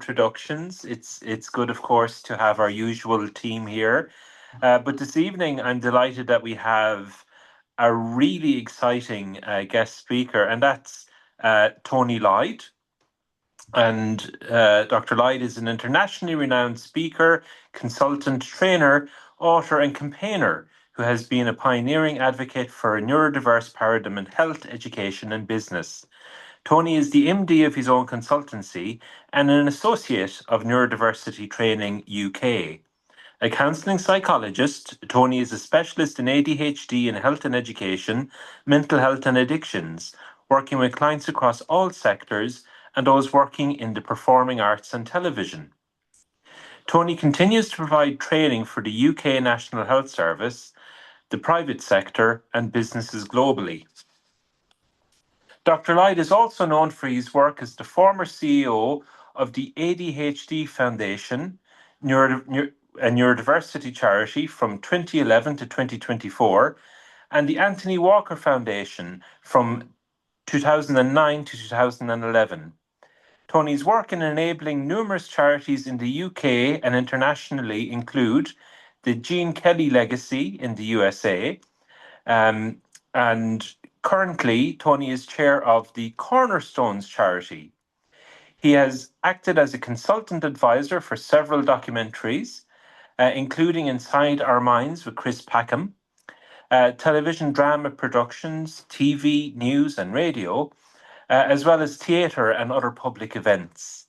introductions. It's good, of course, to have our usual team here. But this evening, I'm delighted that we have a really exciting guest speaker, and that's Tony Lloyd. And Dr. Lloyd is an internationally renowned speaker, consultant, trainer, author, and campaigner who has been a pioneering advocate for a neurodiverse paradigm in health, education, and business. Tony is the MD of his own consultancy and an associate of Neurodiversity Training UK. A counselling psychologist, Tony is a specialist in ADHD in health and education, mental health and addictions, working with clients across all sectors and those working in the performing arts and television. Tony continues to provide training for the UK National Health Service, the private sector, and businesses globally. Dr. Lloyd is also known for his work as the former CEO of the ADHD Foundation, a neurodiversity charity from 2011 to 2024, and the Anthony Walker Foundation from 2009 to 2011. Tony's work in enabling numerous charities in the UK and internationally include the Gene Kelly Legacy in the USA, and currently, Tony is chair of the Cornerstones charity. He has acted as a consultant advisor for several documentaries, including Inside Our Minds with Chris Packham, television drama productions, TV, news, and radio, as well as theatre and other public events.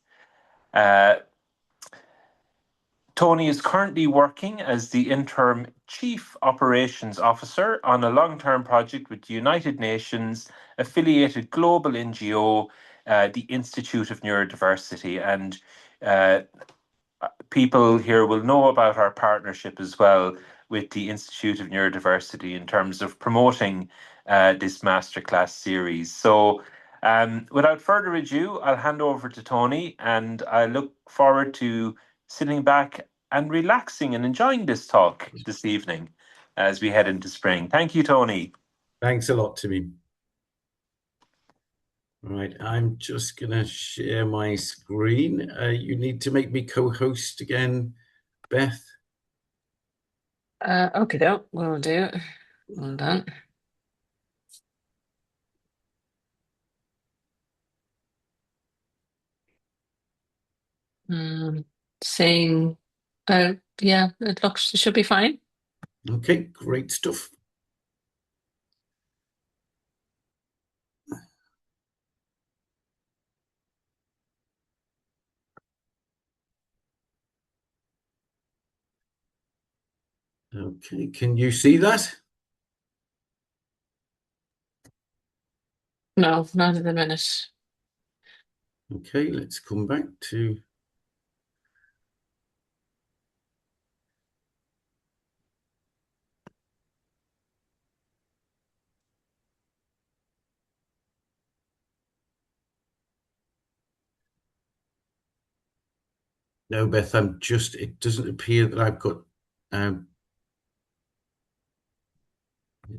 Tony is currently working as the interim Chief Operations Officer on a long-term project with the United Nations affiliated global NGO, the Institute of Neurodiversity. And people here will know about our partnership as well with the Institute of Neurodiversity in terms of promoting this Masterclass series. So without further ado, I'll hand over to Tony, and I look forward to sitting back and relaxing and enjoying this talk this evening as we head into spring. Thank you, Tony. Thanks a lot, Timmy. Right, I'm just going to share my screen. You need to make me co-host again, Beth. Okay, we'll do it. Well done. Saying, yeah, it should be fine. Okay, great stuff. Okay, can you see that? No, not at the minute. Okay, let's come back to... No, Beth, it doesn't appear that I've got, it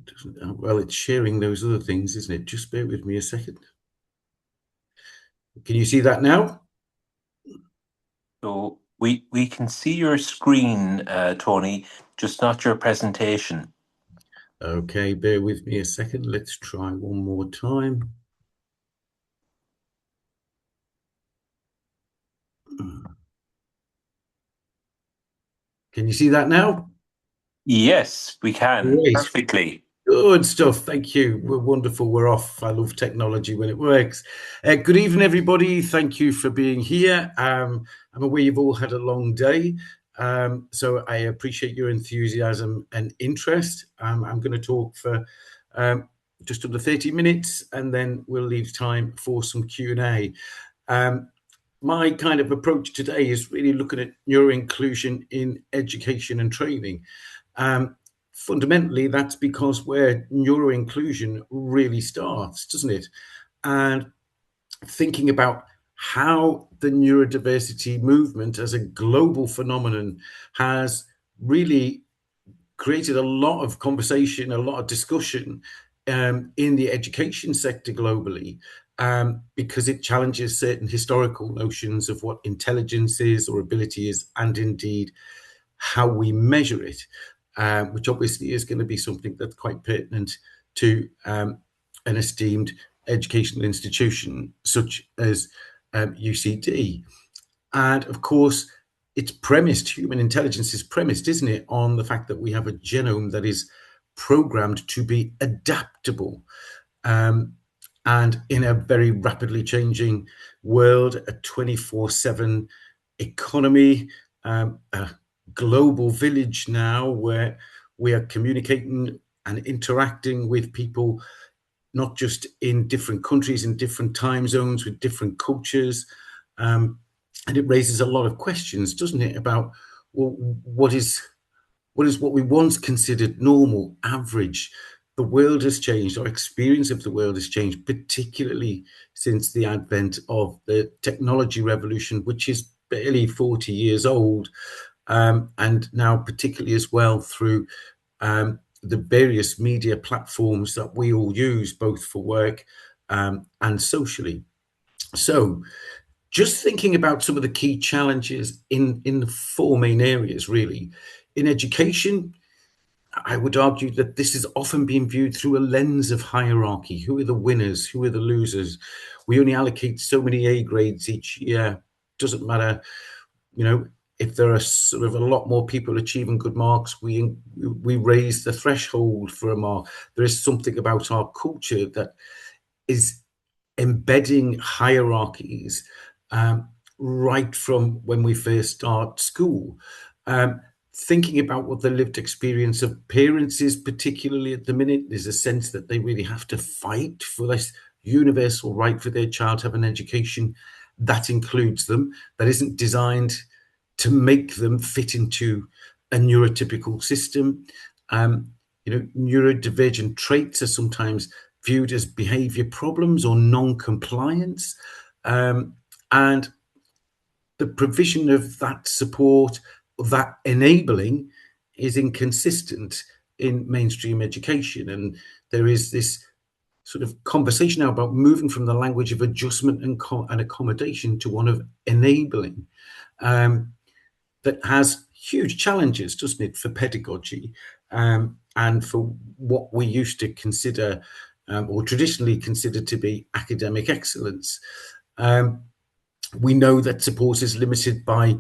doesn't, well, it's sharing those other things, isn't it? Just bear with me a second. Can you see that now? So we can see your screen, Tony, just not your presentation. Okay, bear with me a second. Let's try one more time. Can you see that now? Yes, we can. Great. Perfectly. Good stuff. Thank you. We're wonderful. We're off. I love technology when it works. Good evening, everybody. Thank you for being here. I'm aware you've all had a long day, so I appreciate your enthusiasm and interest. I'm going to talk for just under 30 minutes, and then we'll leave time for some Q&A. My kind of approach today is really looking at neuroinclusion in education and training. Fundamentally, that's because where neuroinclusion really starts, doesn't it? And thinking about how the neurodiversity movement as a global phenomenon has really created a lot of conversation, a lot of discussion in the education sector globally. because it challenges certain historical notions of what intelligence is or ability is, and indeed how we measure it, which obviously is going to be something that's quite pertinent to an esteemed educational institution such as UCD. And of course, it's premised, human intelligence is premised, isn't it, on the fact that we have a genome that is programmed to be adaptable. And in a very rapidly changing world, a 24/7 economy, a global village now where we are communicating and interacting with people, not just in different countries, in different time zones, with different cultures. And it raises a lot of questions, doesn't it, about, well, what is what we once considered normal, average? The world has changed. Our experience of the world has changed, particularly since the advent of the technology revolution, which is barely 40 years old, and now particularly as well through the various media platforms that we all use, both for work and socially. So just thinking about some of the key challenges in the four main areas, really. In education, I would argue that this is often being viewed through a lens of hierarchy. Who are the winners? Who are the losers? We only allocate so many A grades each year. Doesn't matter, if there are sort of a lot more people achieving good marks, we raise the threshold for a mark. There is something about our culture that is embedding hierarchies right from when we first start school. Thinking about what the lived experience of parents is, particularly at the minute, there's a sense that they really have to fight for this universal right for their child to have an education that includes them, that isn't designed to make them fit into a neurotypical system. Neurodivergent traits are sometimes viewed as behavior problems or non-compliance. And the provision of that support, that enabling, is inconsistent in mainstream education. And there is this sort of conversation now about moving from the language of adjustment and accommodation to one of enabling, that has huge challenges, doesn't it, for pedagogy, and for what we used to consider or traditionally considered to be academic excellence. We know that support is limited by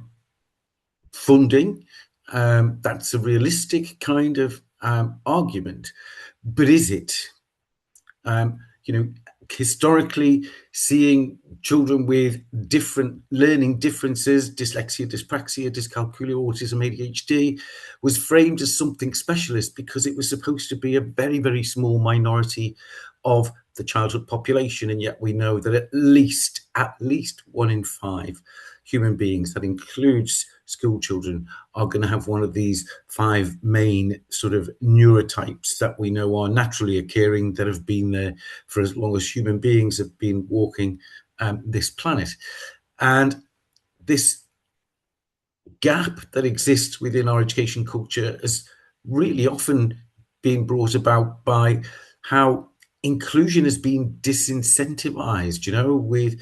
funding. That's a realistic kind of argument, but is it? Historically, seeing children with different learning differences, dyslexia, dyspraxia, dyscalculia, autism, ADHD, was framed as something specialist because it was supposed to be a very, very small minority of the childhood population. And yet we know that at least 1 in 5 human beings, that includes school children, are going to have one of these 5 main sort of neurotypes that we know are naturally occurring, that have been there for as long as human beings have been walking this planet. And this gap that exists within our education culture has really often been brought about by how inclusion has been disincentivized, with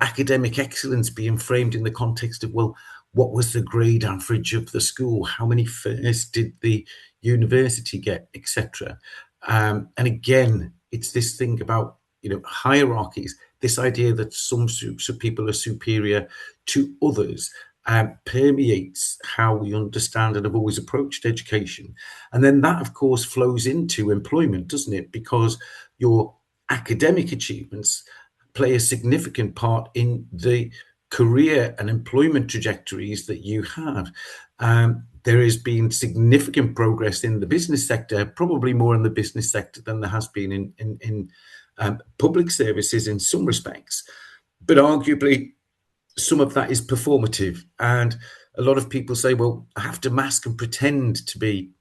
academic excellence being framed in the context of, well, what was the grade average of the school? How many firsts did the university get, etc.? And again, it's this thing about, hierarchies, this idea that some people are superior to others, permeates how we understand and have always approached education. And then that, of course, flows into employment, doesn't it? Because your academic achievements play a significant part in the career and employment trajectories that you have. There has been significant progress in the business sector, probably more in the business sector than there has been in public services in some respects. But arguably, some of that is performative. And a lot of people say, well, I have to mask and pretend to be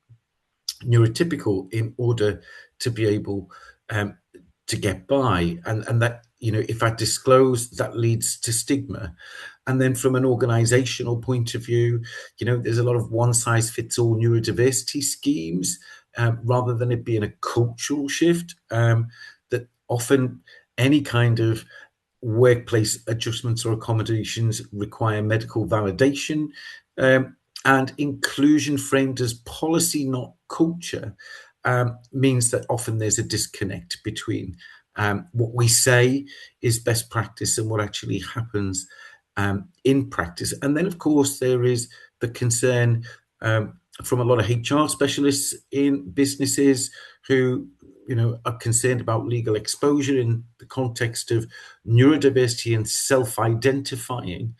neurotypical in order to be able to get by. And that, if I disclose, that leads to stigma. And then from an organizational point of view, there's a lot of one size fits all neurodiversity schemes, rather than it being a cultural shift that often any kind of workplace adjustments or accommodations require medical validation, and inclusion framed as policy, not culture, means that often there's a disconnect between what we say is best practice and what actually happens in practice. And then, of course, there is the concern from a lot of HR specialists in businesses who are concerned about legal exposure in the context of neurodiversity and self-identifying,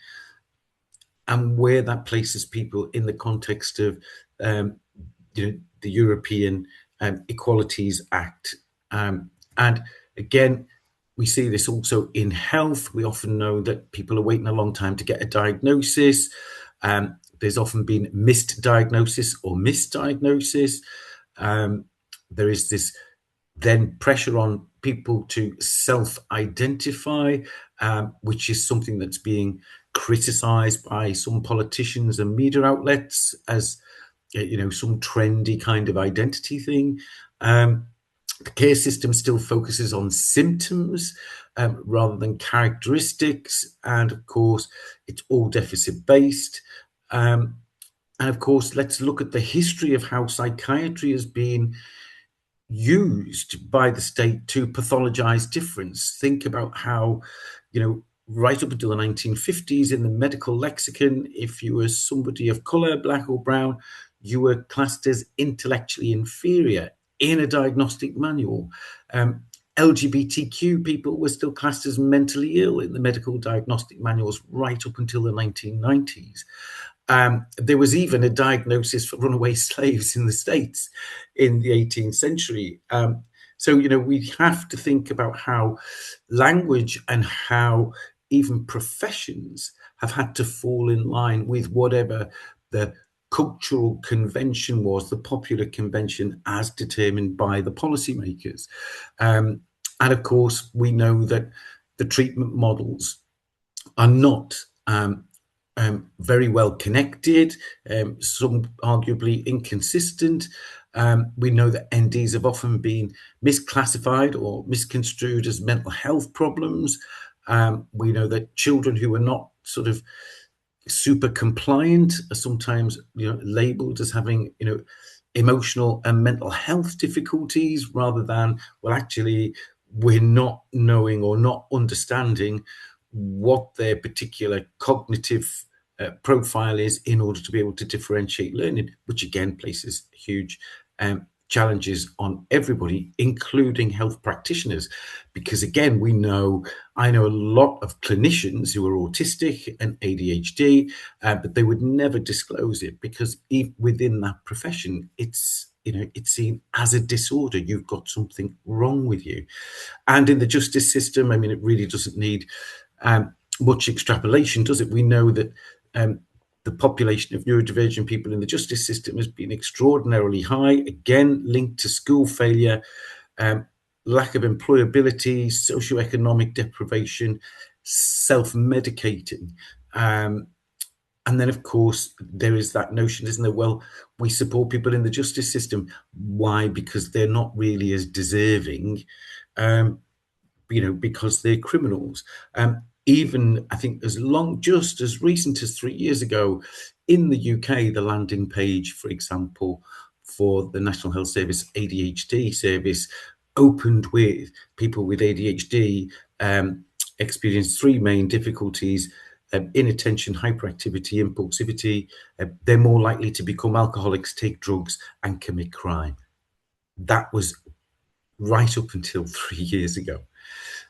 and where that places people in the context of the European Equalities Act. And again, we see this also in health. We often know that people are waiting a long time to get a diagnosis. There's often been misdiagnosis or misdiagnosis. There is this then pressure on people to self-identify, which is something that's being criticised by some politicians and media outlets as some trendy kind of identity thing. The care system still focuses on symptoms rather than characteristics, and of course it's all deficit based. And of course, let's look at the history of how psychiatry has been used by the state to pathologize difference. Think about how, right up until the 1950s in the medical lexicon, if you were somebody of color, black or brown, you were classed as intellectually inferior in a diagnostic manual. LGBTQ people were still classed as mentally ill in the medical diagnostic manuals right up until the 1990s. There was even a diagnosis for runaway slaves in the States in the 18th century. So, we have to think about how language and how even professions have had to fall in line with whatever the cultural convention was, the popular convention as determined by the policymakers. And of course, we know that the treatment models are not very well connected, some arguably inconsistent. We know that NDs have often been misclassified or misconstrued as mental health problems. We know that children who are not sort of super compliant are sometimes labeled as having emotional and mental health difficulties, rather than, well, actually we're not knowing or not understanding what their particular cognitive profile is in order to be able to differentiate learning, which again places huge challenges on everybody, including health practitioners. Because again, I know a lot of clinicians who are autistic and ADHD, but they would never disclose it because within that profession, it's seen as a disorder. You've got something wrong with you. And in the justice system, I mean, it really doesn't need much extrapolation, does it? We know that the population of neurodivergent people in the justice system has been extraordinarily high, again, linked to school failure, lack of employability, socioeconomic deprivation, self-medicating. And then, of course, there is that notion, isn't there? Well, we support people in the justice system. Why? Because they're not really as deserving, because they're criminals. Even, I think, just as recent as 3 years ago, in the UK, the landing page, for example, for the National Health Service ADHD service opened with people with ADHD experience three main difficulties: inattention, hyperactivity, impulsivity. They're more likely to become alcoholics, take drugs, and commit crime. That was right up until 3 years ago.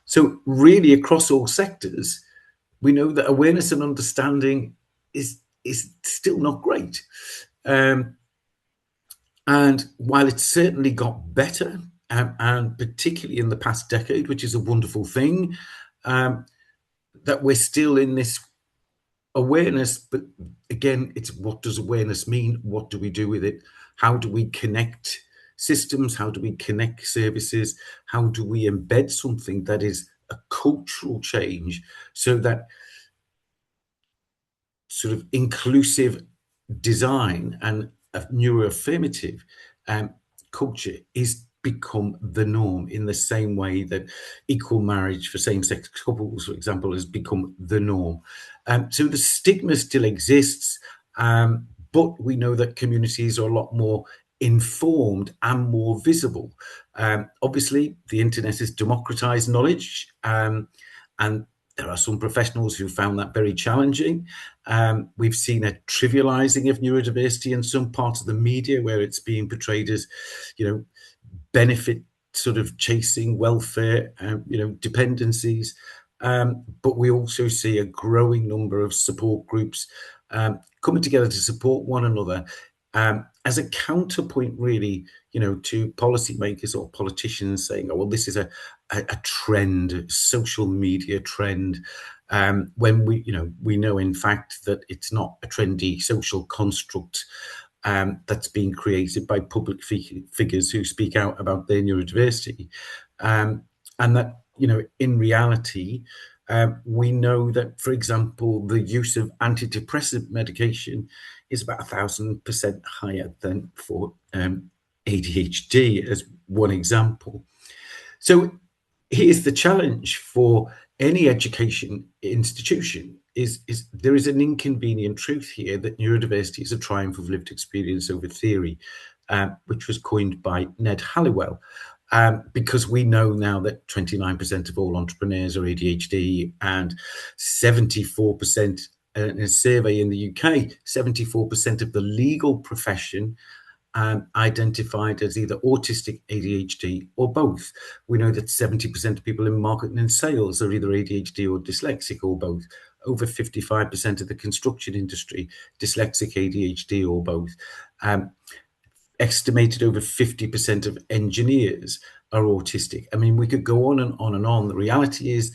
So really, across all sectors, we know that awareness and understanding is still not great. And while it's certainly got better, and particularly in the past decade, which is a wonderful thing, that we're still in this awareness. But again, it's what does awareness mean? What do we do with it? How do we connect systems? How do we connect services? How do we embed something that is a cultural change so that sort of inclusive design and a neuroaffirmative culture is become the norm, in the same way that equal marriage for same-sex couples, for example, has become the norm. So the stigma still exists, but we know that communities are a lot more informed and more visible. Obviously, the internet has democratized knowledge, and there are some professionals who found that very challenging. We've seen a trivializing of neurodiversity in some parts of the media, where it's being portrayed as, benefit sort of chasing, welfare, dependencies. But we also see a growing number of support groups coming together to support one another, as a counterpoint, really, to policymakers or politicians saying, "Oh, well, this is a trend, social media trend." When we know, in fact, that it's not a trendy social construct that's being created by public figures who speak out about their neurodiversity, and that, in reality, we know that, for example, the use of antidepressant medication is about 1,000% higher than for ADHD, as one example. So here's the challenge for any education institution: is there is an inconvenient truth here that neurodiversity is a triumph of lived experience over theory, which was coined by Ned Halliwell. Because we know now that 29% of all entrepreneurs are ADHD, and 74%, in a survey in the UK, 74% of the legal profession identified as either autistic, ADHD, or both. We know that 70% of people in marketing and sales are either ADHD or dyslexic, or both. Over 55% of the construction industry, dyslexic, ADHD, or both. Estimated over 50% of engineers are autistic. I mean, we could go on and on and on. The reality is,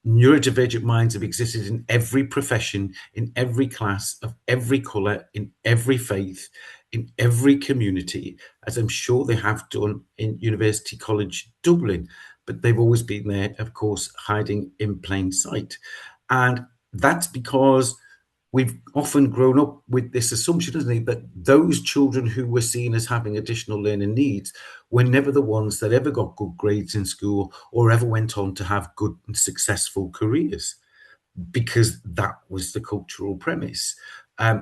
neurodivergent minds have existed in every profession, in every class, of every colour, in every faith, in every community, as I'm sure they have done in University College Dublin. But they've always been there, of course, hiding in plain sight. And that's because we've often grown up with this assumption, isn't it, that those children who were seen as having additional learning needs were never the ones that ever got good grades in school or ever went on to have good and successful careers, because that was the cultural premise.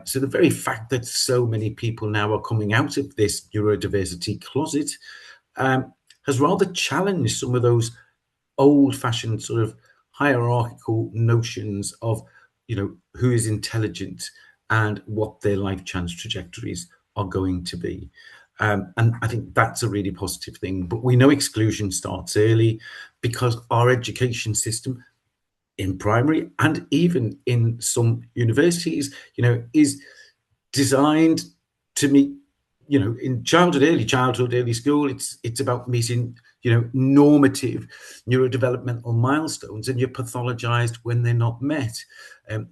So the very fact that so many people now are coming out of this neurodiversity closet has rather challenged some of those old-fashioned sort of hierarchical notions of, who is intelligent and what their life chance trajectories are going to be. And I think that's a really positive thing. But we know exclusion starts early, because our education system, in primary and even in some universities, is designed to meet, in early childhood, early school, it's about meeting, normative neurodevelopmental milestones, and you're pathologized when they're not met.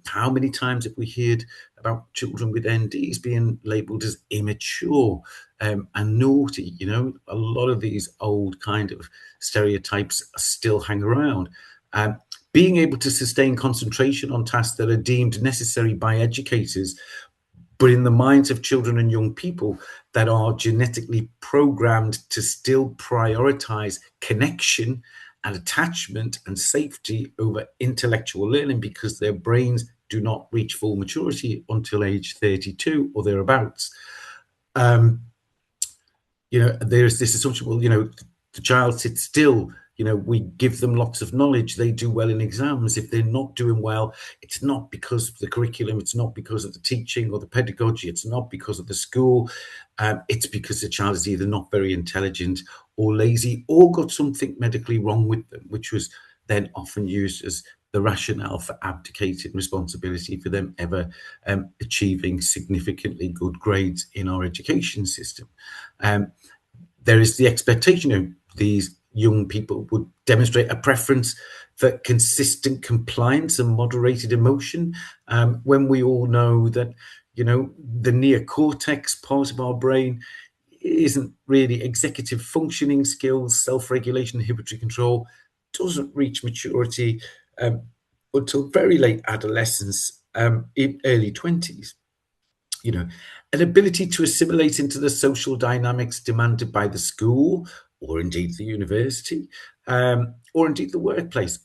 How many times have we heard about children with NDs being labeled as immature and naughty? A lot of these old kind of stereotypes still hang around. Being able to sustain concentration on tasks that are deemed necessary by educators, but in the minds of children and young people that are genetically programmed to still prioritize connection and attachment and safety over intellectual learning, because their brains do not reach full maturity until age 32 or thereabouts. There's this assumption, well, the child sits still, we give them lots of knowledge, they do well in exams. If they're not doing well, it's not because of the curriculum, it's not because of the teaching or the pedagogy, it's not because of the school, it's because the child is either not very intelligent or lazy, or got something medically wrong with them, which was then often used as the rationale for abdicating responsibility for them ever achieving significantly good grades in our education system. There is the expectation of these young people would demonstrate a preference for consistent compliance and moderated emotion, when we all know that, the neocortex part of our brain isn't really executive functioning skills, self-regulation, inhibitory control, doesn't reach maturity until very late adolescence, in early 20s. an ability to assimilate into the social dynamics demanded by the school, or indeed the university, or indeed the workplace,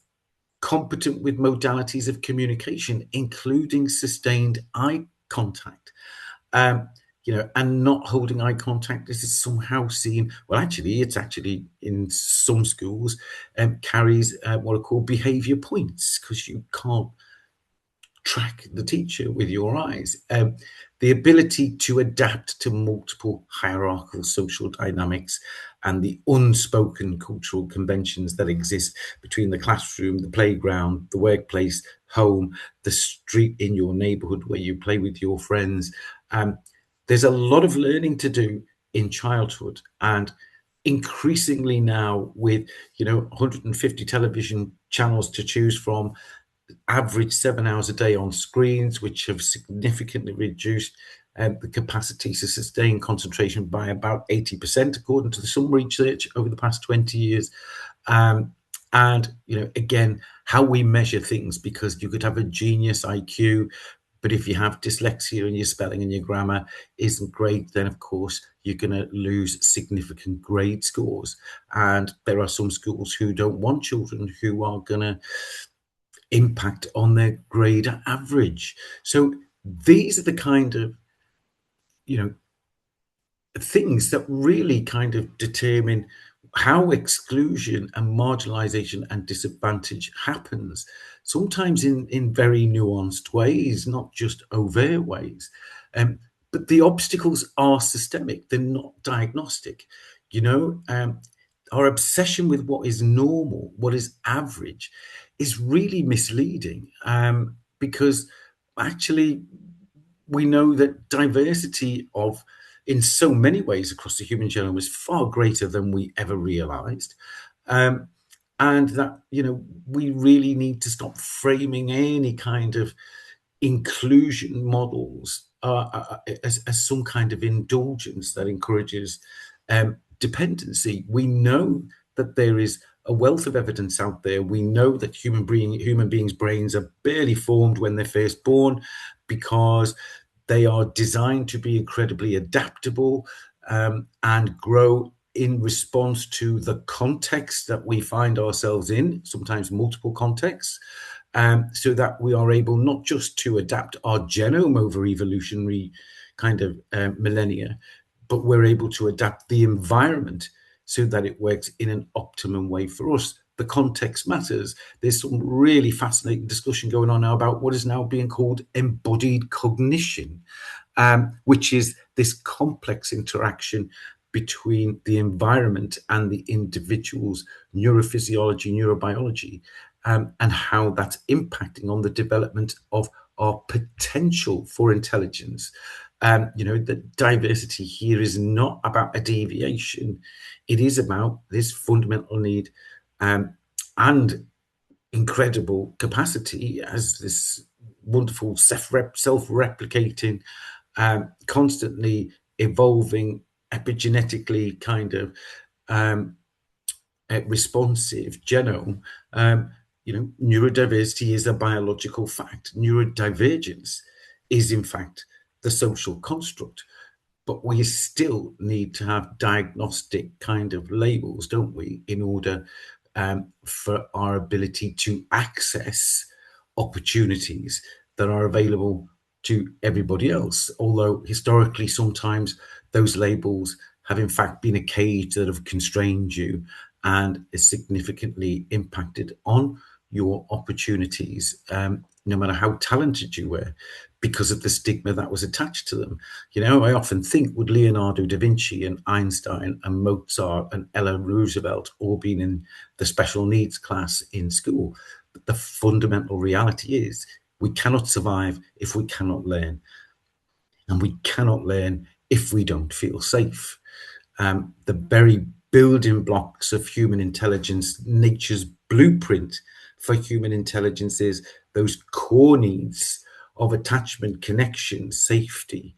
competent with modalities of communication, including sustained eye contact. And not holding eye contact, this is somehow seen, well, actually, it's actually in some schools carries what are called behavior points, because you can't track the teacher with your eyes. The ability to adapt to multiple hierarchical social dynamics and the unspoken cultural conventions that exist between the classroom, the playground, the workplace, home, the street in your neighborhood where you play with your friends. There's a lot of learning to do in childhood, and increasingly now with 150 television channels to choose from, average 7 hours a day on screens, which have significantly reduced the capacity to sustain concentration by about 80%, according to some research over the past 20 years. And again, how we measure things, because you could have a genius IQ, but if you have dyslexia and your spelling and your grammar isn't great, then of course you're going to lose significant grade scores. And there are some schools who don't want children who are going to impact on their grade average. So these are the kind of things that really kind of determine how exclusion and marginalization and disadvantage happens, sometimes in very nuanced ways, not just overt ways. But the obstacles are systemic, they're not diagnostic. Our obsession with what is normal, what is average, is really misleading, because actually we know that diversity in so many ways across the human genome is far greater than we ever realized. And that, we really need to stop framing any kind of inclusion models as some kind of indulgence that encourages dependency. We know that there is a wealth of evidence out there. We know that human beings' brains are barely formed when they're first born, because they are designed to be incredibly adaptable and grow in response to the context that we find ourselves in, sometimes multiple contexts, so that we are able not just to adapt our genome over evolutionary kind of millennia, but we're able to adapt the environment so that it works in an optimum way for us. The context matters. There's some really fascinating discussion going on now about what is now being called embodied cognition, which is this complex interaction between the environment and the individual's neurophysiology, neurobiology, and how that's impacting on the development of our potential for intelligence. The diversity here is not about a deviation. It is about this fundamental need and incredible capacity as this wonderful self-replicating, constantly evolving, epigenetically kind of responsive genome. Neurodiversity is a biological fact. Neurodivergence is, in fact, the social construct. But we still need to have diagnostic kind of labels, don't we, in order for our ability to access opportunities that are available to everybody else. Although historically, sometimes those labels have in fact been a cage that have constrained you and is significantly impacted on your opportunities, no matter how talented you were, because of the stigma that was attached to them. I often think, would Leonardo da Vinci and Einstein and Mozart and Ella Roosevelt all been in the special needs class in school? But the fundamental reality is we cannot survive if we cannot learn. And we cannot learn if we don't feel safe. The very building blocks of human intelligence, nature's blueprint for human intelligence, is those core needs of attachment, connection, safety,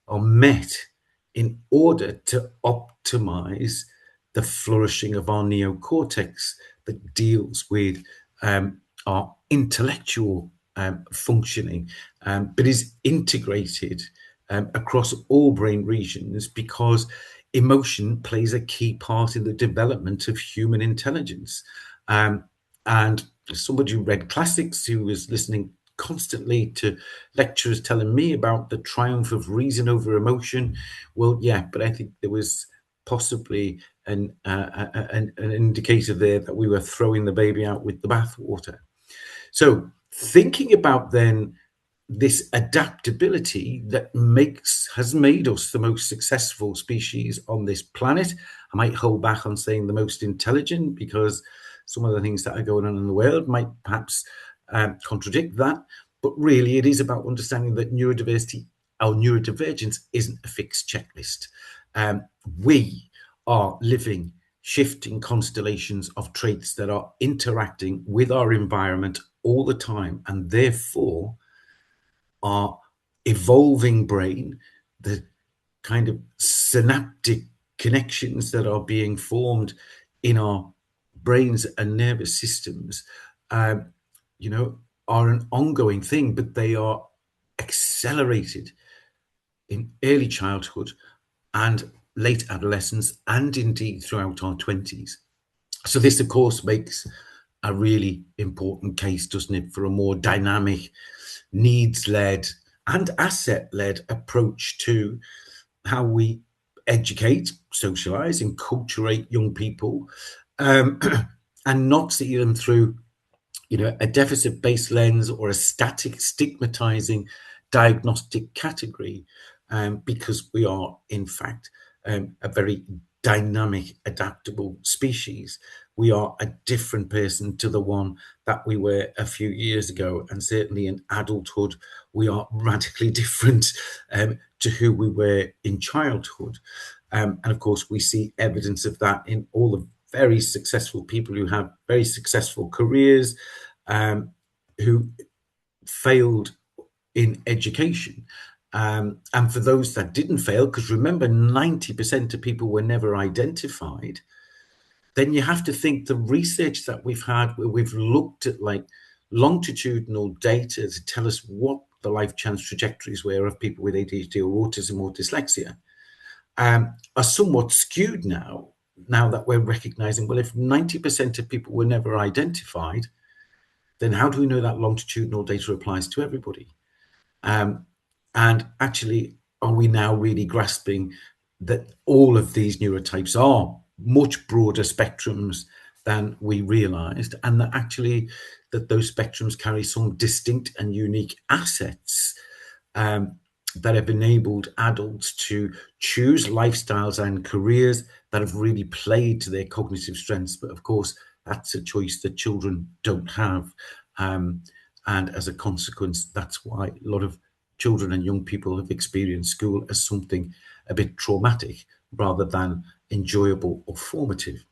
are met in order to optimize the flourishing of our neocortex that deals with our intellectual functioning, but is integrated across all brain regions, because emotion plays a key part in the development of human intelligence. And somebody who read classics, who was listening constantly to lecturers telling me about the triumph of reason over emotion, well, yeah, but I think there was possibly an indicator there that we were throwing the baby out with the bathwater. So thinking about then this adaptability that has made us the most successful species on this planet. I might hold back on saying the most intelligent, because some of the things that are going on in the world might perhaps contradict that. But really, it is about understanding that neurodiversity, our neurodivergence, isn't a fixed checklist. We are living, shifting constellations of traits that are interacting with our environment all the time, and therefore our evolving brain, the kind of synaptic connections that are being formed in our brains and nervous systems, are an ongoing thing, but they are accelerated in early childhood and late adolescence, and indeed throughout our 20s. So this, of course, makes a really important case, doesn't it, for a more dynamic, needs-led and asset-led approach to how we educate, socialize, enculturate young people, and not see them through, a deficit-based lens or a static, stigmatizing diagnostic category, because we are, in fact, a very dynamic, adaptable species. We are a different person to the one that we were a few years ago, and certainly in adulthood, we are radically different to who we were in childhood. And of course, we see evidence of that in all the very successful people who have very successful careers, who failed in education. And for those that didn't fail, because remember, 90% of people were never identified, then you have to think the research that we've had, where we've looked at like longitudinal data to tell us what the life chance trajectories were of people with ADHD or autism or dyslexia, are somewhat skewed now that we're recognizing, well, if 90% of people were never identified, then how do we know that longitudinal data applies to everybody? And actually, are we now really grasping that all of these neurotypes are much broader spectrums than we realized, and that actually that those spectrums carry some distinct and unique assets that have enabled adults to choose lifestyles and careers that have really played to their cognitive strengths. But of course, that's a choice that children don't have. And as a consequence, that's why a lot of children and young people have experienced school as something a bit traumatic rather than enjoyable or formative.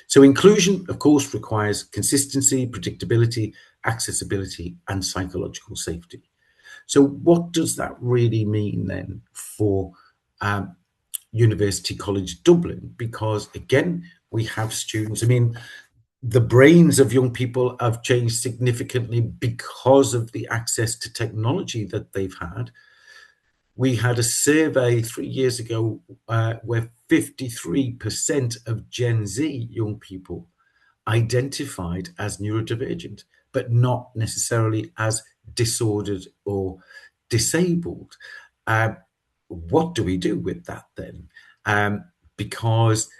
So inclusion, of course, requires consistency, predictability, accessibility, and psychological safety. So what does that really mean then for University College Dublin? Because again, we have students, the brains of young people have changed significantly because of the access to technology that they've had. We had a survey 3 years ago where 53% of Gen Z young people identified as neurodivergent, but not necessarily as disordered or disabled. What do we do with that then? Because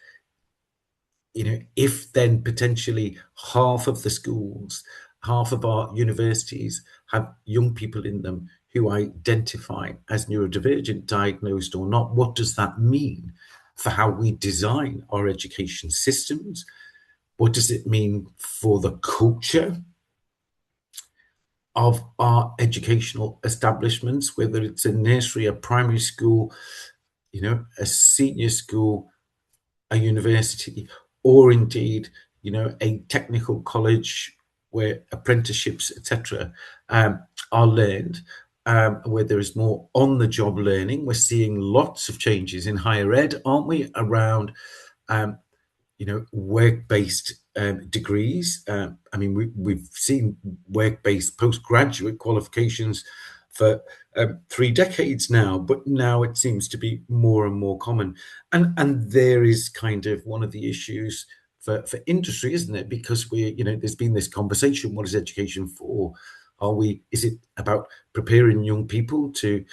if then potentially half of the schools, half of our universities have young people in them who identify as neurodivergent, diagnosed or not, what does that mean for how we design our education systems? What does it mean for the culture of our educational establishments, whether it's a nursery, a primary school, a senior school, a university, or indeed, a technical college where apprenticeships, etc., are learned, where there is more on-the-job learning. We're seeing lots of changes in higher ed, aren't we, around, work-based degrees. We've seen work-based postgraduate qualifications for 3 decades now, but now it seems to be more and more common. And there is kind of one of the issues for industry, isn't it? Because there's been this conversation: what is education for? Is it about preparing young people to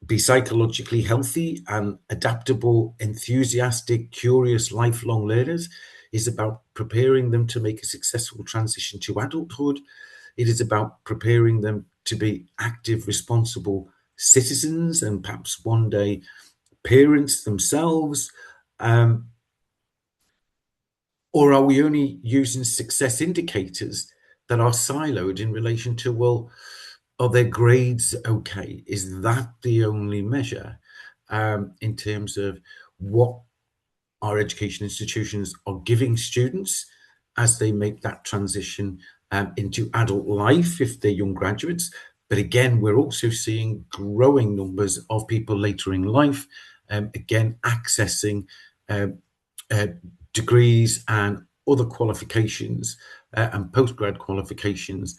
be psychologically healthy and adaptable, enthusiastic, curious, lifelong learners? Is about preparing them to make a successful transition to adulthood. It is about preparing them to be active, responsible citizens and perhaps one day parents themselves. Or are we only using success indicators that are siloed in relation to, well, are their grades okay? Is that the only measure in terms of what our education institutions are giving students as they make that transition into adult life if they're young graduates? But again, we're also seeing growing numbers of people later in life, again, accessing degrees and other qualifications and postgrad qualifications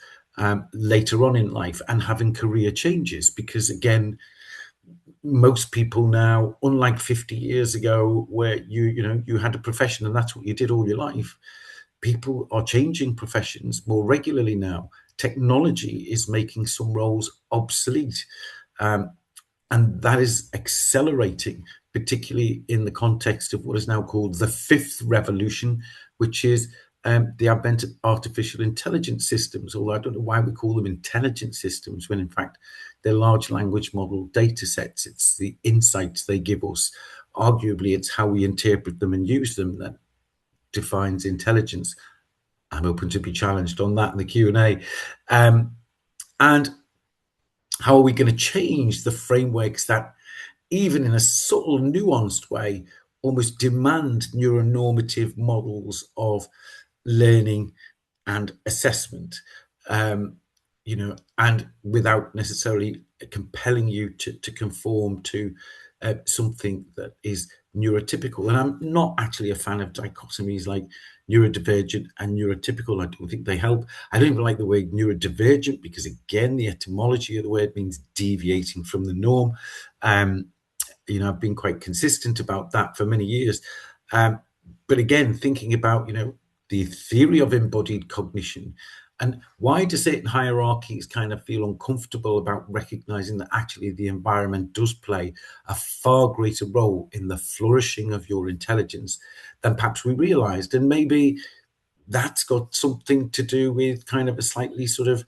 later on in life, and having career changes, because again, most people now, unlike 50 years ago where you had a profession and that's what you did all your life, people are changing professions more regularly now. Technology is making some roles obsolete, and that is accelerating, particularly in the context of what is now called the fifth revolution, which is the advent of artificial intelligence systems. Although I don't know why we call them intelligent systems when in fact they're large language model data sets. It's the insights they give us. Arguably, it's how we interpret them and use them that defines intelligence. I'm open to be challenged on that in the Q&A. And how are we going to change the frameworks that, even in a subtle, nuanced way, almost demand neuronormative models of learning and assessment, and without necessarily compelling you to conform to something that is neurotypical? And I'm not actually a fan of dichotomies like neurodivergent and neurotypical. I don't think they help. I don't even like the word neurodivergent because, again, the etymology of the word means deviating from the norm. I've been quite consistent about that for many years. But again, thinking about, the theory of embodied cognition, and why do certain hierarchies kind of feel uncomfortable about recognizing that actually the environment does play a far greater role in the flourishing of your intelligence than perhaps we realized? And maybe that's got something to do with kind of a slightly sort of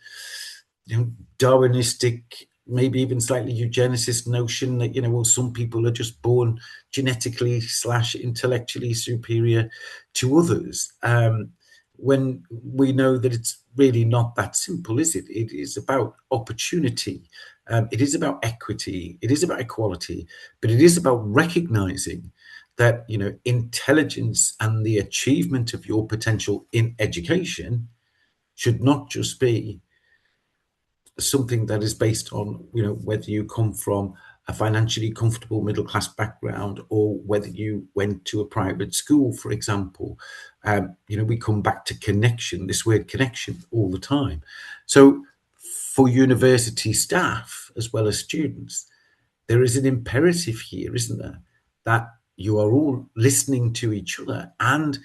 Darwinistic, maybe even slightly eugenicist notion that, well, some people are just born genetically / intellectually superior to others, when we know that it's really not that simple, is it? It is about opportunity. It is about equity. It is about equality, but it is about recognizing that, intelligence and the achievement of your potential in education should not just be something that is based on, whether you come from a financially comfortable middle class background or whether you went to a private school, for example. We come back to connection, this word connection, all the time. So for university staff as well as students, there is an imperative here, isn't there, that you are all listening to each other and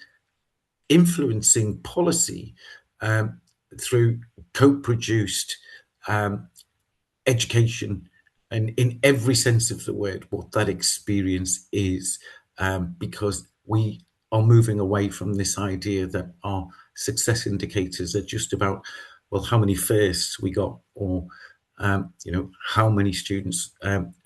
influencing policy through co-produced education, and in every sense of the word, what that experience is, because we are moving away from this idea that our success indicators are just about, well, how many firsts we got, or how many students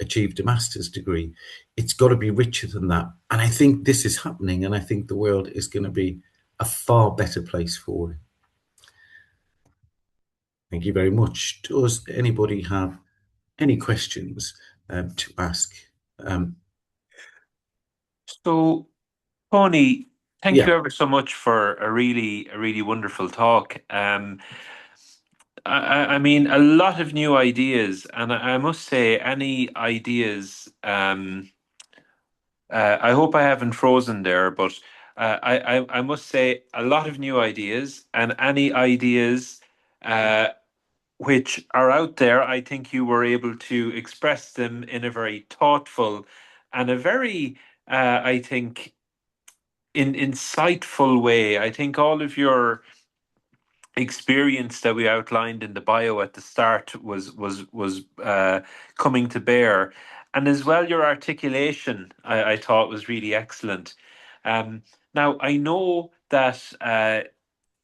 achieved a master's degree. It's got to be richer than that. And I think this is happening, and I think the world is going to be a far better place for it. Thank you very much. Does anybody have any questions to ask? So, Tony, thank Yeah. you ever so much for a really wonderful talk. I mean, a lot of new ideas, and I must say, any ideas. I hope I haven't frozen there, but I must say, a lot of new ideas, and any ideas which are out there. I think you were able to express them in a very thoughtful and a very, I think, insightful way. I think all of your experience that we outlined in the bio at the start was coming to bear, and as well your articulation I thought was really excellent. Um, Now I know that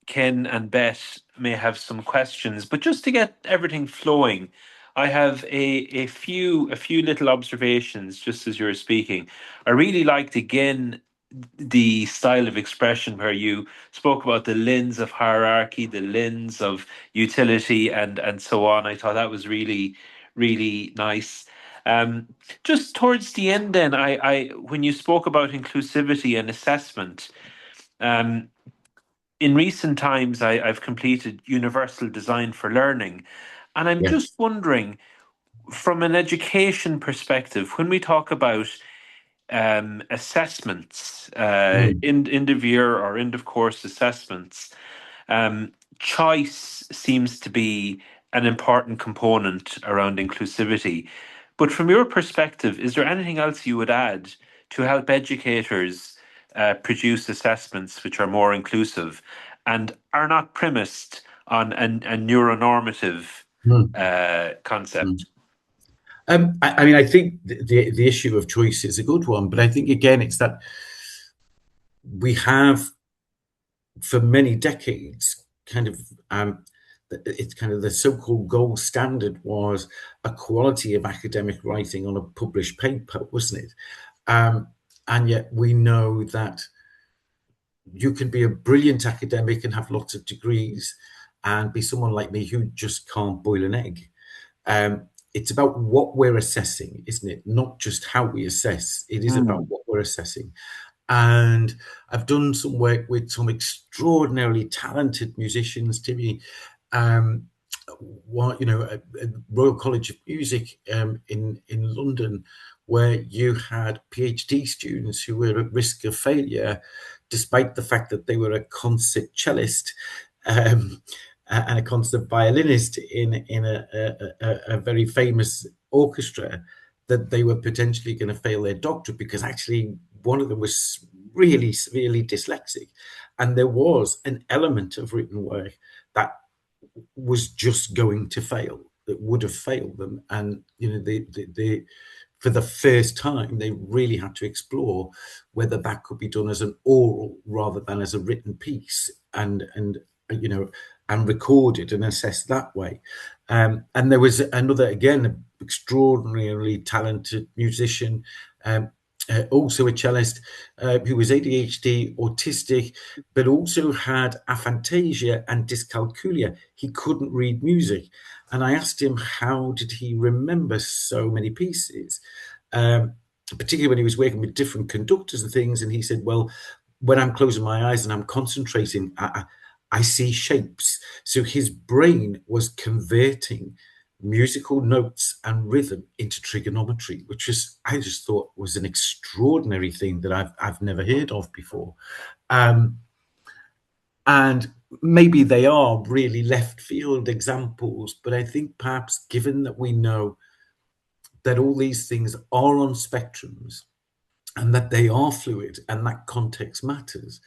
Ken and Beth may have some questions, but just to get everything flowing, I have a few little observations just as you were speaking. I really liked again the style of expression where you spoke about the lens of hierarchy, the lens of utility, and so on. I thought that was really, really nice. Um, just towards the end, then, I when you spoke about inclusivity and assessment, um, in recent times, I've completed universal design for learning, and I'm Yeah. just wondering, from an education perspective, when we talk about assessments, Mm, end of year or end of course assessments, choice seems to be an important component around inclusivity. But from your perspective, is there anything else you would add to help educators produce assessments which are more inclusive and are not premised on a neuronormative mm, mm. concept? I mean, I think the issue of choice is a good one, but I think again, it's that we have for many decades kind of it's kind of the so-called gold standard was a quality of academic writing on a published paper, wasn't it? Um, and yet we know that you can be a brilliant academic and have lots of degrees and be someone like me who just can't boil an egg. It's about what we're assessing, isn't it? Not just how we assess. It is about Mm. what we're assessing. And I've done some work with some extraordinarily talented musicians, Timmy. Um, at Royal College of Music in London, where you had PhD students who were at risk of failure, despite the fact that they were a concert cellist um, and a concert violinist in a very famous orchestra, that they were potentially going to fail their doctorate because actually one of them was really severely dyslexic, and there was an element of written work that was just going to fail, that would have failed them. And they for the first time they really had to explore whether that could be done as an oral rather than as a written piece, and you know and recorded and assessed that way. And there was another, again, extraordinarily talented musician, um, also a cellist, who was ADHD, autistic, but also had aphantasia and dyscalculia. He couldn't read music. And I asked him, how did he remember so many pieces? Particularly when he was working with different conductors and things. And he said, well, when I'm closing my eyes and I'm concentrating, I see shapes. So his brain was converting musical notes and rhythm into trigonometry, which is, I just thought, was an extraordinary thing that I've never heard of before. Um, and maybe they are really left field examples, but I think perhaps given that we know that all these things are on spectrums and that they are fluid and that context matters,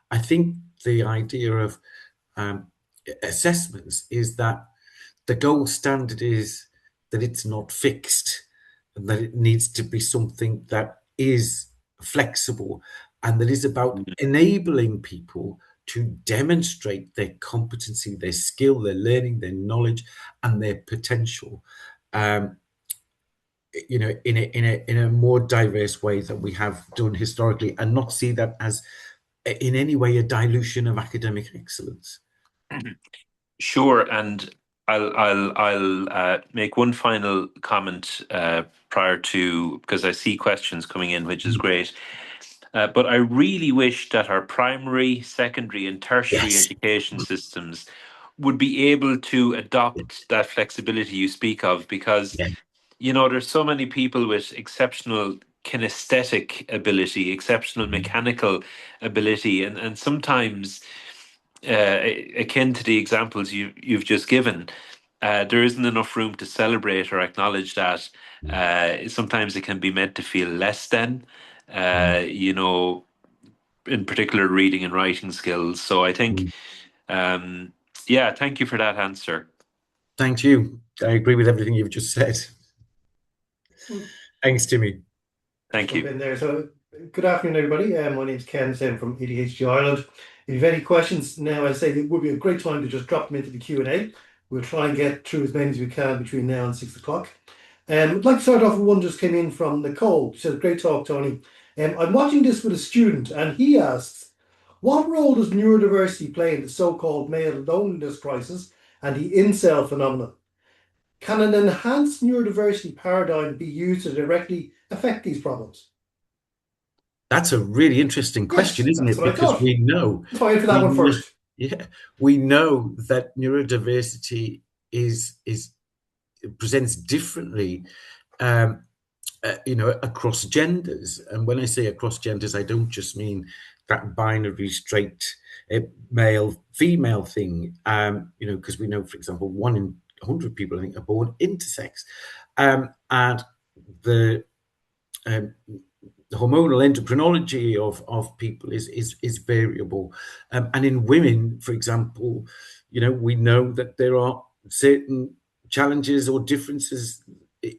I think the idea of um, assessments is that the gold standard is that it's not fixed and that it needs to be something that is flexible and that is about enabling people to demonstrate their competency, their skill, their learning, their knowledge, and their potential. Um, in a more diverse way than we have done historically, and not see that as in any way a dilution of academic excellence. Sure, and I'll make one final comment prior to, because I see questions coming in, which is great. But I really wish that our primary, secondary, and tertiary Yes. education systems would be able to adopt that flexibility you speak of, because Yeah. there's so many people with exceptional kinesthetic ability, exceptional mechanical ability, and sometimes akin to the examples you've just given. there isn't enough room to celebrate or acknowledge that. Sometimes it can be meant to feel less than, you know, in particular reading and writing skills. So I think, yeah, thank you for that answer. Thank you. I agree with everything you've just said. Thanks, Timmy. Thank you. In there. So, good afternoon, everybody. My name's Ken. I'm from ADHD Ireland. If you have any questions now, I say it would be a great time to just drop them into the Q&A. We'll try and get through as many as we can between now and 6 o'clock. I'd like to start off with one just came in from Nicole. She says, great talk, Tony. I'm watching this with a student, and he asks, what role does neurodiversity play in the so-called male loneliness crisis and the incel phenomenon? Can an enhanced neurodiversity paradigm be used to directly affect these problems? That's a really interesting question, isn't it? Because we know. Let's find for that one first. Yeah, we know that neurodiversity presents differently, you know, across genders. And when I say across genders, I don't just mean that binary straight male female thing. You know, because we know, for example, 1 in 100 people, I think, are born intersex, and the hormonal endocrinology of people is variable, and in women, for example, you know, we know that there are certain challenges or differences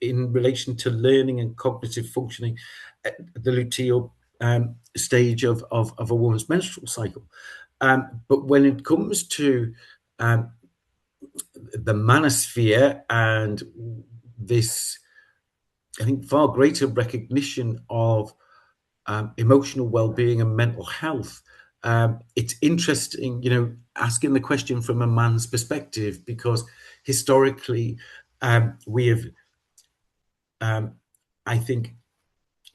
in relation to learning and cognitive functioning at the luteal stage of a woman's menstrual cycle. But when it comes to the manosphere and this, I think, far greater recognition of emotional well-being and mental health, it's interesting, you know, asking the question from a man's perspective, because historically we have, I think,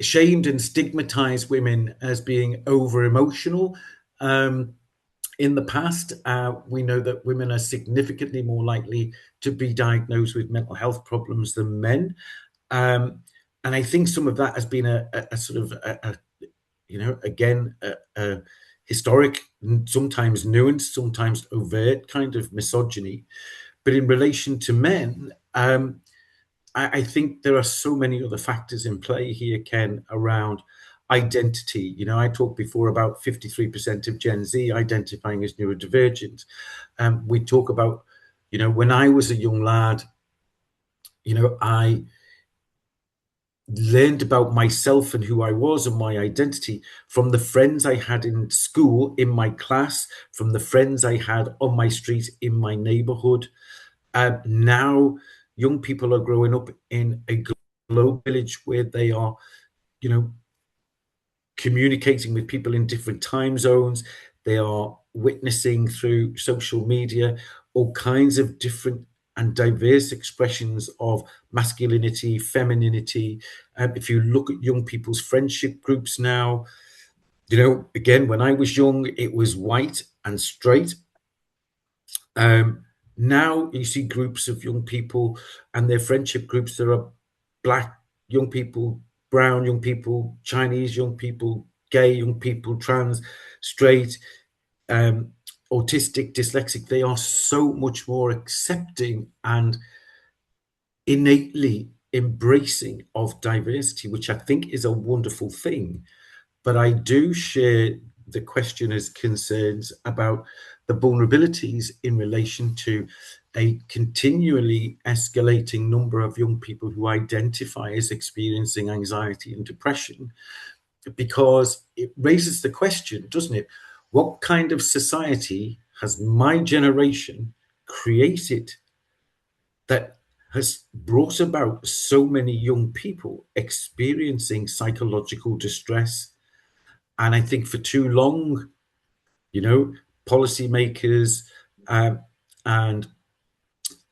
shamed and stigmatized women as being over-emotional. In the past, we know that women are significantly more likely to be diagnosed with mental health problems than men. And I think some of that has been a sort of, you know, again, a historic, sometimes nuanced, sometimes overt kind of misogyny. But in relation to men, I think there are so many other factors in play here, Ken, around identity. You know, I talked before about 53% of Gen Z identifying as neurodivergent. We talk about, you know, when I was a young lad, you know, I learned about myself and who I was and my identity from the friends I had in school, in my class, from the friends I had on my street, in my neighborhood. Now, young people are growing up in a global village where they are, you know, communicating with people in different time zones. They are witnessing through social media all kinds of different and diverse expressions of masculinity, femininity. If you look at young people's friendship groups now, you know, again, when I was young, it was white and straight. Now you see groups of young people and their friendship groups. There are black young people, brown young people, Chinese young people, gay young people, trans, straight, autistic, dyslexic. They are so much more accepting and innately embracing of diversity, which I think is a wonderful thing. But I do share the questioner's concerns about the vulnerabilities in relation to a continually escalating number of young people who identify as experiencing anxiety and depression, because it raises the question, doesn't it? What kind of society has my generation created that has brought about so many young people experiencing psychological distress? And I think for too long, you know, policymakers and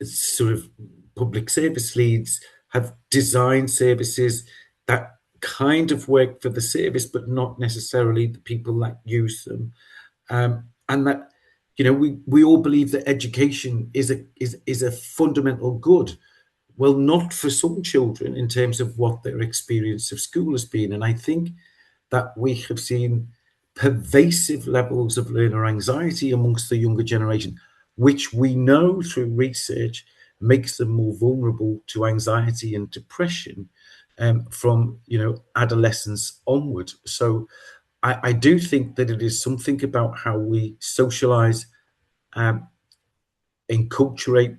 sort of public service leads have designed services that kind of work for the service, but not necessarily the people that use them. And that, you know, we all believe that education is a fundamental good. Well, not for some children in terms of what their experience of school has been. And I think that we have seen pervasive levels of learner anxiety amongst the younger generation, which we know through research makes them more vulnerable to anxiety and depression from adolescence onward. So I do think that it is something about how we socialize, enculturate,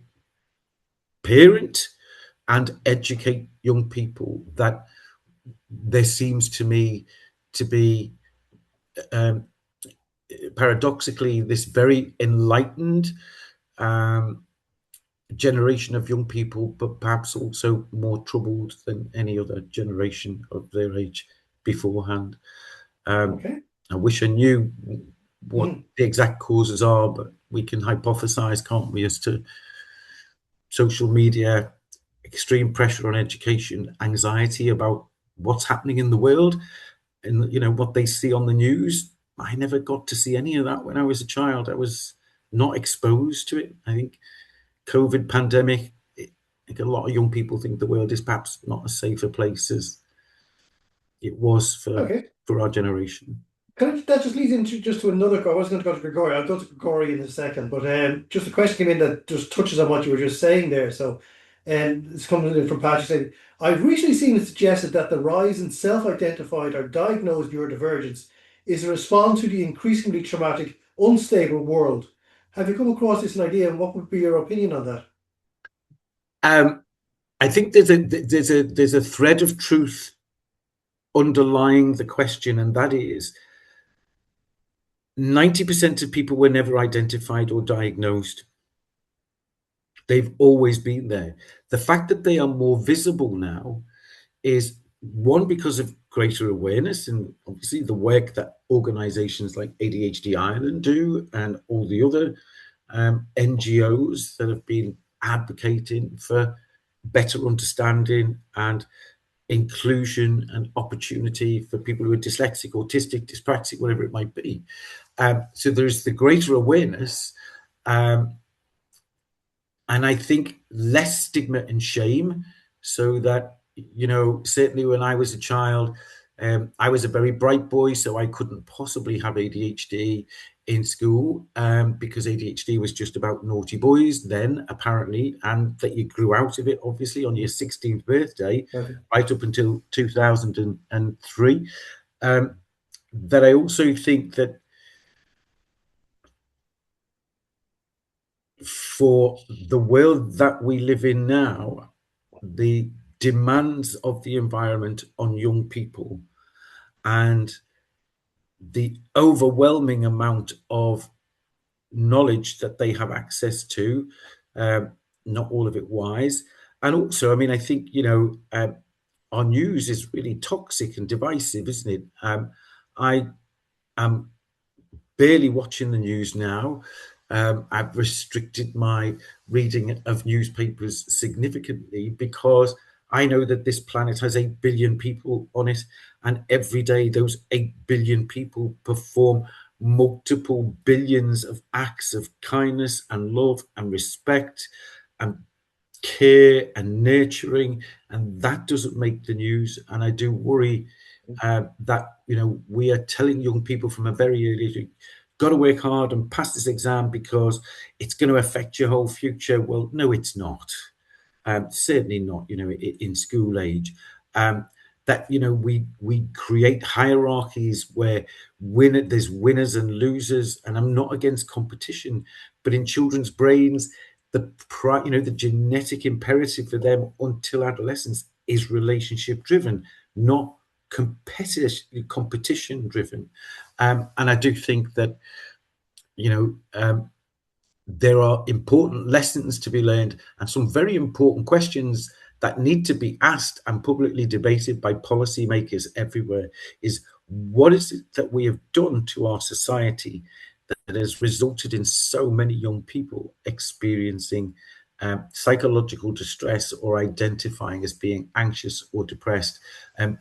parent, and educate young people that there seems to me to be paradoxically this very enlightened generation of young people, but perhaps also more troubled than any other generation of their age beforehand. Okay. I wish I knew what the exact causes are, but we can hypothesize, can't we, as to social media, extreme pressure on education, anxiety about what's happening in the world, and what they see on the news. I never got to see any of that when I was a child. I was not exposed to it. I think COVID pandemic, I think a lot of young people think the world is perhaps not as safe a place as it was for our generation. That just leads into to another. I was going to go to Grigori. I'll go to Grigori in a second, but just a question came in that just touches on what you were just saying there. So, it's coming in from Patrick saying, I've recently seen it suggested that the rise in self-identified or diagnosed neurodivergence is a response to the increasingly traumatic, unstable world. Have you come across this idea, and what would be your opinion on that? I think there's a thread of truth underlying the question, and that is 90% of people were never identified or diagnosed. They've always been there. The fact that they are more visible now is, one, because of greater awareness, and obviously the work that organizations like ADHD Ireland do and all the other NGOs that have been advocating for better understanding and inclusion and opportunity for people who are dyslexic, autistic, dyspraxic, whatever it might be. So there's the greater awareness, and I think less stigma and shame, so that, certainly when I was a child, I was a very bright boy, so I couldn't possibly have ADHD in school, because ADHD was just about naughty boys then, apparently, and that you grew out of it, obviously, on your 16th birthday, right up until 2003. That I also think that for the world that we live in now, the demands of the environment on young people and the overwhelming amount of knowledge that they have access to, not all of it wise. And also, I think, our news is really toxic and divisive, isn't it? I am barely watching the news now. I've restricted my reading of newspapers significantly because I know that this planet has 8 billion people on it, and every day those 8 billion people perform multiple billions of acts of kindness and love and respect and care and nurturing, and that doesn't make the news. And I do worry that we are telling young people from a very early age, got to work hard and pass this exam because it's going to affect your whole future. Well, no, it's not. Certainly not, in school age. That, we create hierarchies where there's winners and losers, and I'm not against competition, but in children's brains, the genetic imperative for them until adolescence is relationship driven, not competition driven. And I do think that there are important lessons to be learned and some very important questions that need to be asked and publicly debated by policymakers everywhere. Is what is it that we have done to our society that has resulted in so many young people experiencing psychological distress or identifying as being anxious or depressed, and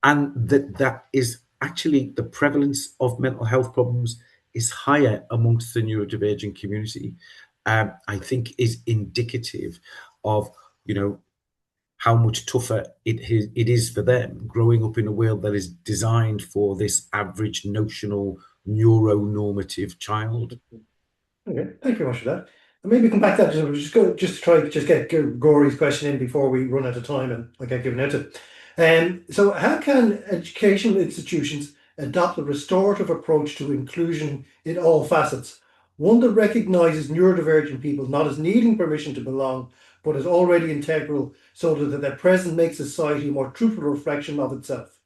that is actually the prevalence of mental health problems is higher amongst the neurodivergent community. I think is indicative of how much tougher it is for them growing up in a world that is designed for this average notional neuronormative child. Okay, thank you very much for that. And maybe come back to that. Just to try just get Gory's question in before we run out of time and I get given out to. So how can educational institutions adopt a restorative approach to inclusion in all facets? One that recognises neurodivergent people not as needing permission to belong, but as already integral, so that their presence makes society a more truthful reflection of itself.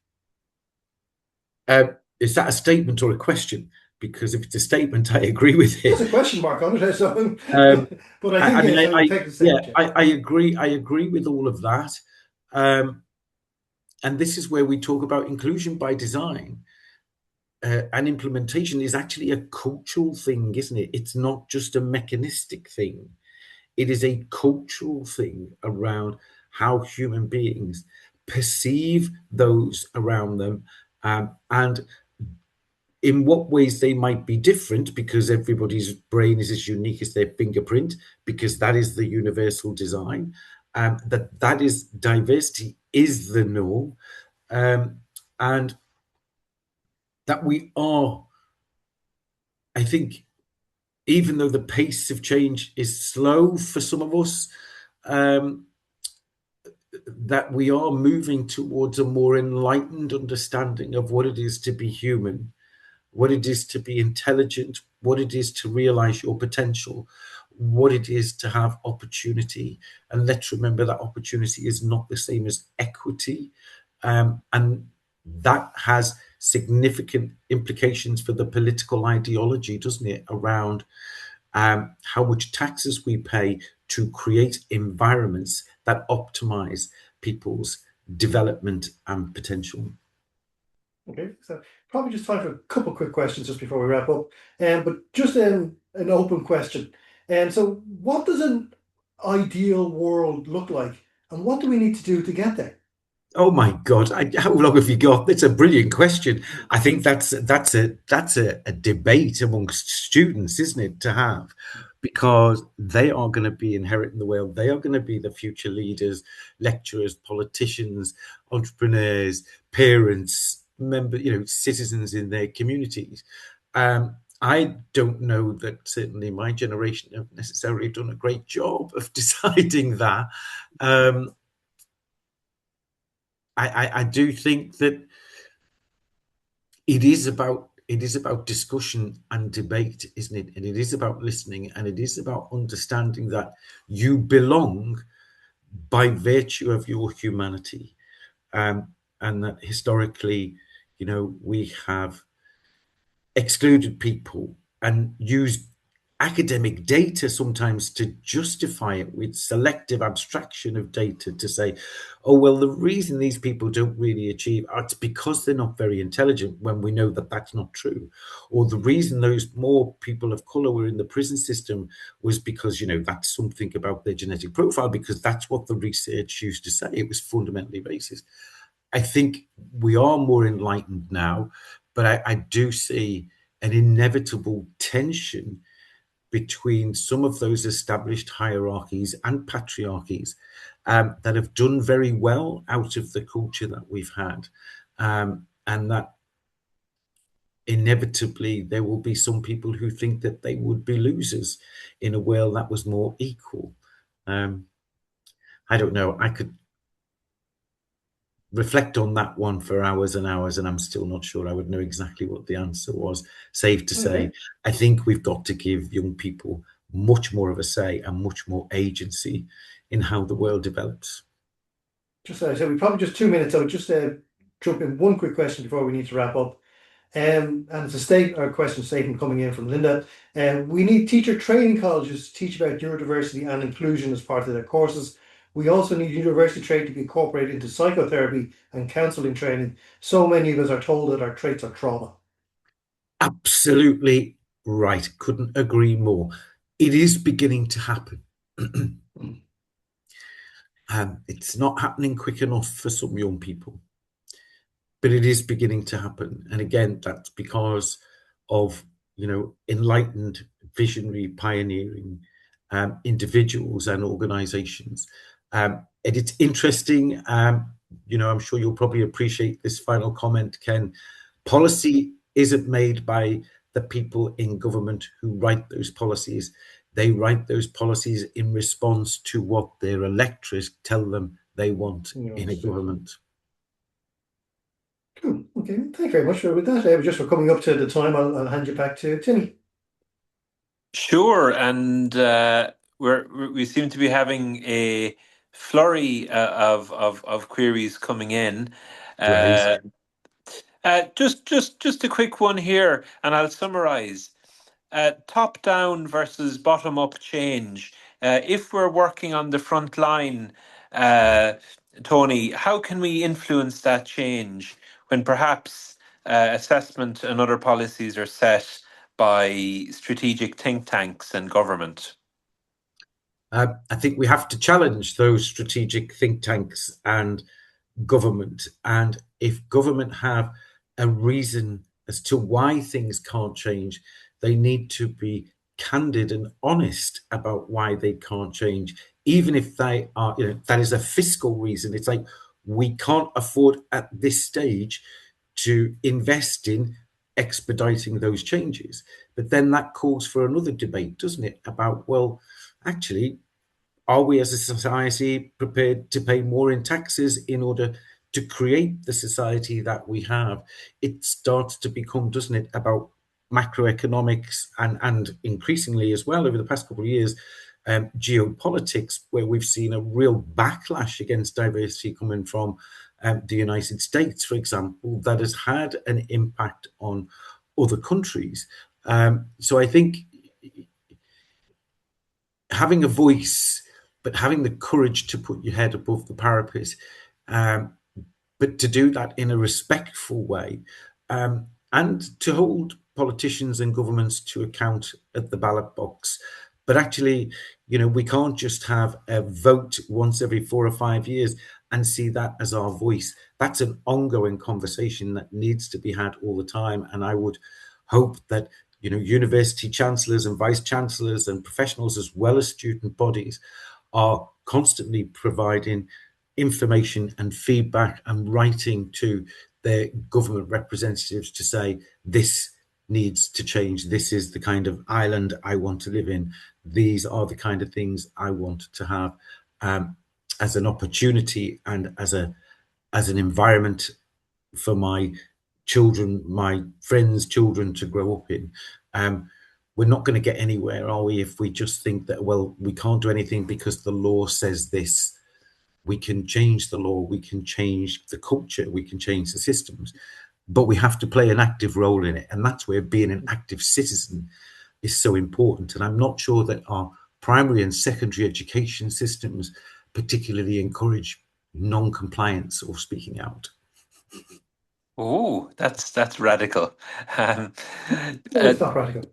Is that a statement or a question? Because if it's a statement, I agree with it. There's a question mark on it, so, but I think yes, I would take the statement. I agree. I agree with all of that, and this is where we talk about inclusion by design. And implementation is actually a cultural thing, isn't it? It's not just a mechanistic thing. It is a cultural thing around how human beings perceive those around them, and in what ways they might be different, because everybody's brain is as unique as their fingerprint, because that is the universal design. That is diversity is the norm, and that we are, I think, even though the pace of change is slow for some of us, that we are moving towards a more enlightened understanding of what it is to be human, what it is to be intelligent, what it is to realize your potential, what it is to have opportunity. And let's remember that opportunity is not the same as equity. And that has significant implications for the political ideology, doesn't it, around how much taxes we pay to create environments that optimize people's development and potential. Okay, so probably just time for a couple of quick questions just before we wrap up. But just an open question. So what does an ideal world look like, and what do we need to do to get there? Oh my God! How long have you got? That's a brilliant question. I think that's a debate amongst students, isn't it, to have, because they are going to be inheriting the world. They are going to be the future leaders, lecturers, politicians, entrepreneurs, parents, citizens in their communities. I don't know that certainly my generation have necessarily done a great job of deciding that. I do think that it is about discussion and debate, isn't it? And it is about listening, and it is about understanding that you belong by virtue of your humanity, and that historically, we have excluded people and used academic data sometimes to justify it with selective abstraction of data to say, oh, well, the reason these people don't really achieve, it's because they're not very intelligent, when we know that that's not true. Or the reason those more people of color were in the prison system was because, that's something about their genetic profile, because that's what the research used to say. It was fundamentally racist. I think we are more enlightened now, but I do see an inevitable tension between some of those established hierarchies and patriarchies that have done very well out of the culture that we've had, and that inevitably there will be some people who think that they would be losers in a world that was more equal. I don't know. I could reflect on that one for hours and hours, and I'm still not sure I would know exactly what the answer was. Safe to say, I think we've got to give young people much more of a say and much more agency in how the world develops. Just so we probably just 2 minutes. I would just jump in one quick question before we need to wrap up. And it's a question statement coming in from Linda. We need teacher training colleges to teach about neurodiversity and inclusion as part of their courses. We also need university training to be incorporated into psychotherapy and counselling training. So many of us are told that our traits are trauma. Absolutely right. Couldn't agree more. It is beginning to happen. It's not happening quick enough for some young people, but it is beginning to happen. And again, that's because of, enlightened, visionary, pioneering individuals and organizations. And it's interesting. I'm sure you'll probably appreciate this final comment, Ken. Policy isn't made by the people in government who write those policies. They write those policies in response to what their electorate tell them they want in a government. Cool. Okay. Thank you very much with that. Just for coming up to the time, I'll hand you back to Timmy. Sure, and we seem to be having a flurry of queries coming in. Great. Just a quick one here, and I'll summarize. Top-down versus bottom-up change. If we're working on the front line, Tony, how can we influence that change when perhaps assessment and other policies are set by strategic think tanks and government? I think we have to challenge those strategic think tanks and government. And if government have a reason as to why things can't change, they need to be candid and honest about why they can't change, even if they are, that is a fiscal reason. It's like, we can't afford at this stage to invest in expediting those changes. But then that calls for another debate, doesn't it, about, well, actually, are we as a society prepared to pay more in taxes in order to create the society that we have? It starts to become, doesn't it, about macroeconomics and increasingly as well over the past couple of years, geopolitics, where we've seen a real backlash against diversity coming from the United States, for example, that has had an impact on other countries. So I think having a voice, but having the courage to put your head above the parapet, but to do that in a respectful way, and to hold politicians and governments to account at the ballot box. But actually, we can't just have a vote once every 4 or 5 years and see that as our voice. That's an ongoing conversation that needs to be had all the time. And I would hope that university chancellors and vice chancellors and professionals, as well as student bodies, are constantly providing information and feedback and writing to their government representatives to say, this needs to change. This is the kind of island I want to live in. These are the kind of things I want to have as an opportunity and as an environment for my children, my friends' children to grow up in. We're not going to get anywhere, are we, if we just think that, well, we can't do anything because the law says this. We can change the law, we can change the culture, we can change the systems, but we have to play an active role in it. And that's where being an active citizen is so important. And I'm not sure that our primary and secondary education systems particularly encourage non-compliance or speaking out. Oh, that's radical. It's not radical.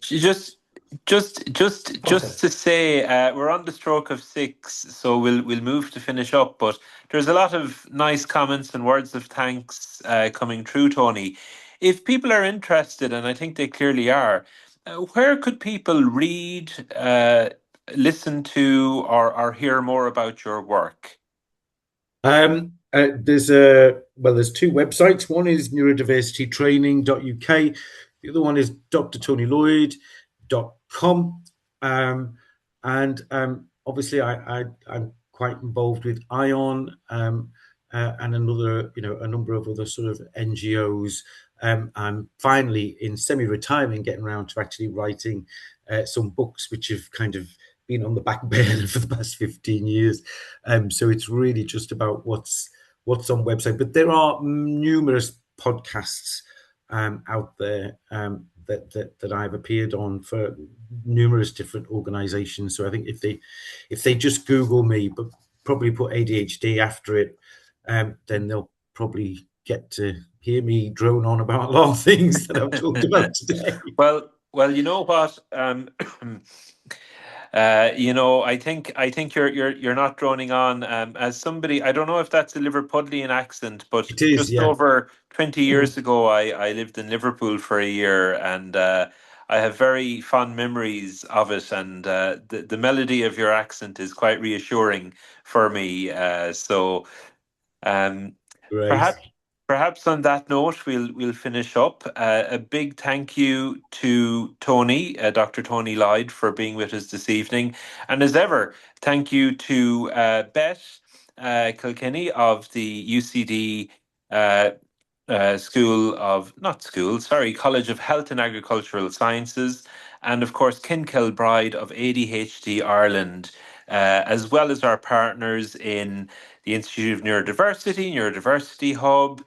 Just to say, we're on the stroke of 6, so we'll move to finish up. But there's a lot of nice comments and words of thanks coming through, Tony. If people are interested, and I think they clearly are, where could people read, listen to, or hear more about your work? There's 2 websites. One is neurodiversitytraining.uk. The other one is drtonylloyd.com. And obviously I'm quite involved with ION and a number of other sort of NGOs. I'm finally in semi-retirement, getting around to actually writing some books which have kind of been on the back burner for the past 15 years. So it's really just about what's on website. But there are numerous podcasts out there that I've appeared on for numerous different organizations. So I think if they just Google me, but probably put ADHD after it, then they'll probably get to hear me drone on about a lot of things that I've talked about today. Well, you know what? I think you're not droning on. As somebody, I don't know if that's a Liverpudlian accent, but It is, just yeah. over 20 years ago, I lived in Liverpool for a year, and I have very fond memories of it. And the melody of your accent is quite reassuring for me. So Great. perhaps perhaps on that note, we'll finish up. A big thank you to Tony, Dr. Tony Lloyd, for being with us this evening, and as ever, thank you to Beth Kilkenny of the UCD College of Health and Agricultural Sciences, and of course Ken Kilbride of ADHD Ireland, as well as our partners in the Institute of Neurodiversity, Neurodiversity Hub,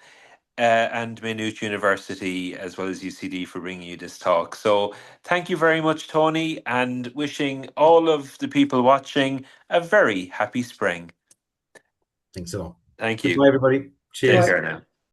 and Maynooth University, as well as UCD, for bringing you this talk. So thank you very much, Tony, and wishing all of the people watching a very happy spring. Thanks a lot. Thank you. Goodbye, everybody. Cheers. Take care now.